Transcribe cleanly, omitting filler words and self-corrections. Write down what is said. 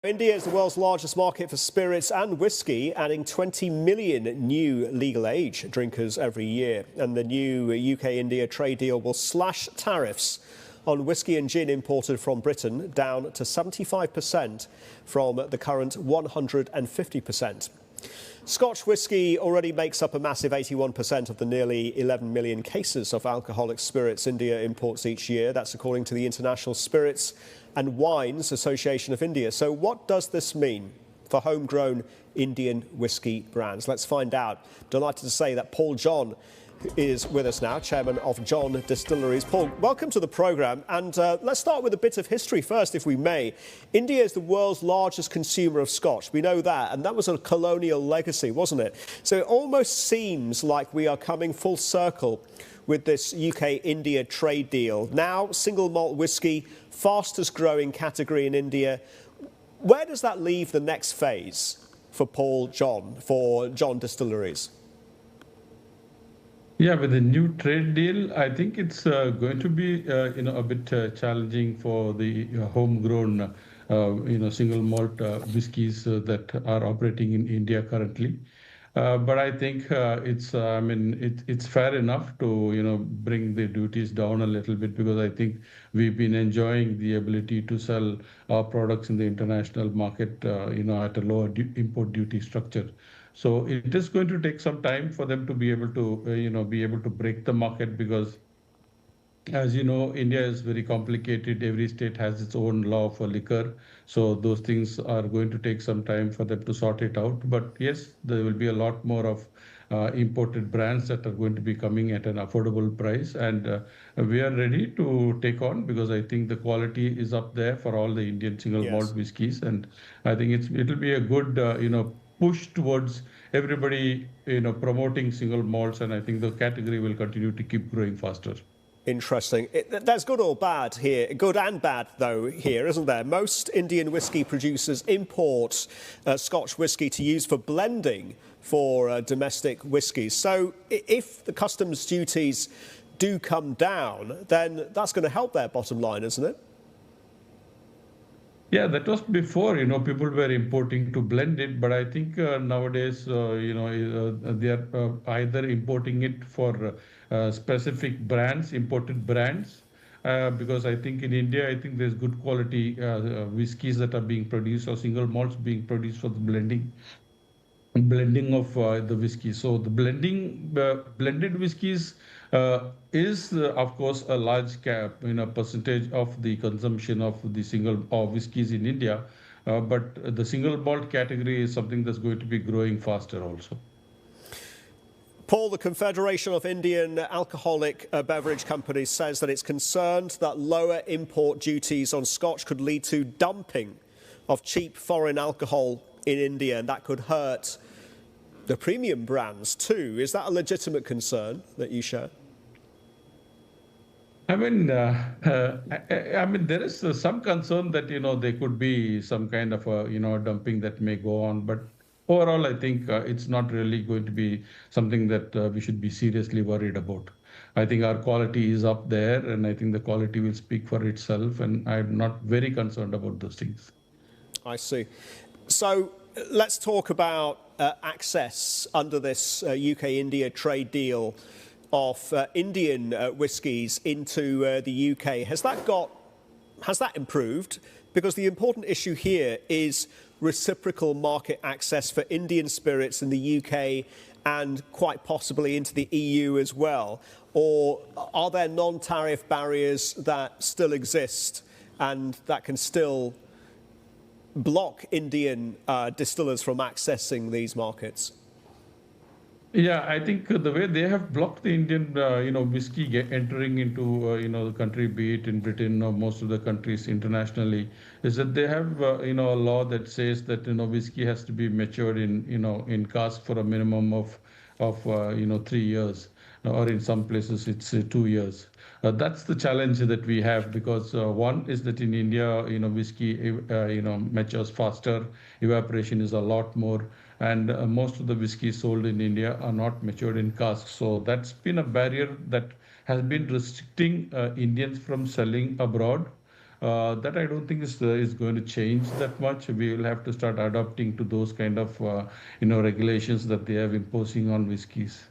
India is the world's largest market for spirits and whiskey, adding 20 million new legal age drinkers every year. And the new UK-India trade deal will slash tariffs on whiskey and gin imported from Britain down to 75% from the current 150%. Scotch whisky already makes up a massive 81% of the nearly 11 million cases of alcoholic spirits India imports each year. That's according to the International Spirits and Wines Association of India. So what does this mean for homegrown Indian whisky brands? Let's find out. Delighted to say that Paul John is with us now, chairman of John Distilleries. Paul, welcome to the programme. And let's start with a bit of history first, if we may. India is the world's largest consumer of Scotch. We know that. And that was a colonial legacy, wasn't it? So it almost seems like we are coming full circle with this UK-India trade deal. Now, single malt whisky, fastest growing category in India. Where does that leave the next phase for Paul John, for John Distilleries? Yeah, with the new trade deal, I think it's going to be, a bit challenging for the homegrown, single malt whiskies that are operating in India currently. But I think it's fair enough to, bring the duties down a little bit, because I think we've been enjoying the ability to sell our products in the international market, at a lower import duty structure. So it is going to take some time for them to be able to, break the market, because, as you know, India is very complicated. Every state has its own law for liquor. So those things are going to take some time for them to sort it out. But yes, there will be a lot more of imported brands that are going to be coming at an affordable price. And we are ready to take on, because I think the quality is up there for all the Indian single malt whiskies. And I think it'll be a good, push towards everybody, promoting single malts. And I think the category will continue to keep growing faster. Interesting. There's good or bad here, good and bad though here, isn't there? Most Indian whisky producers import Scotch whisky to use for blending for domestic whiskies. So if the customs duties do come down, then that's going to help their bottom line, isn't it? Yeah, that was before, people were importing to blend it. But I think nowadays, they are either importing it for specific brands, imported brands, because I think in India, I think there's good quality whiskies that are being produced, or single malts being produced for the blending of the whiskey. So the blended whiskeys is, of course, a large percentage of the consumption of the single or whiskeys in India. But the single malt category is something that's going to be growing faster also. Paul, the Confederation of Indian Alcoholic Beverage Companies says that it's concerned that lower import duties on Scotch could lead to dumping of cheap foreign alcohol in India, and that could hurt the premium brands too. Is that a legitimate concern that you share? I mean, there is some concern that, there could be some kind of dumping that may go on. But overall, I think it's not really going to be something that we should be seriously worried about. I think our quality is up there, and I think the quality will speak for itself. And I'm not very concerned about those things. I see. So let's talk about access under this UK-India trade deal of Indian whiskies into the UK. Has that improved? Because the important issue here is reciprocal market access for Indian spirits in the UK and quite possibly into the EU as well. Or are there non-tariff barriers that still exist and that can still block Indian distillers from accessing these markets? Yeah, I think the way they have blocked the Indian, whiskey entering into, the country, be it in Britain or most of the countries internationally, is that they have, a law that says that, whiskey has to be matured in cask for a minimum of 3 years, or in some places it's 2 years. That's the challenge that we have, because one is that in India, whiskey, matures faster, evaporation is a lot more, and most of the whiskey sold in India are not matured in casks. So that's been a barrier that has been restricting Indians from selling abroad. that I don't think is going to change that much. We will have to start adapting to those kind of regulations that they are imposing on whiskeys.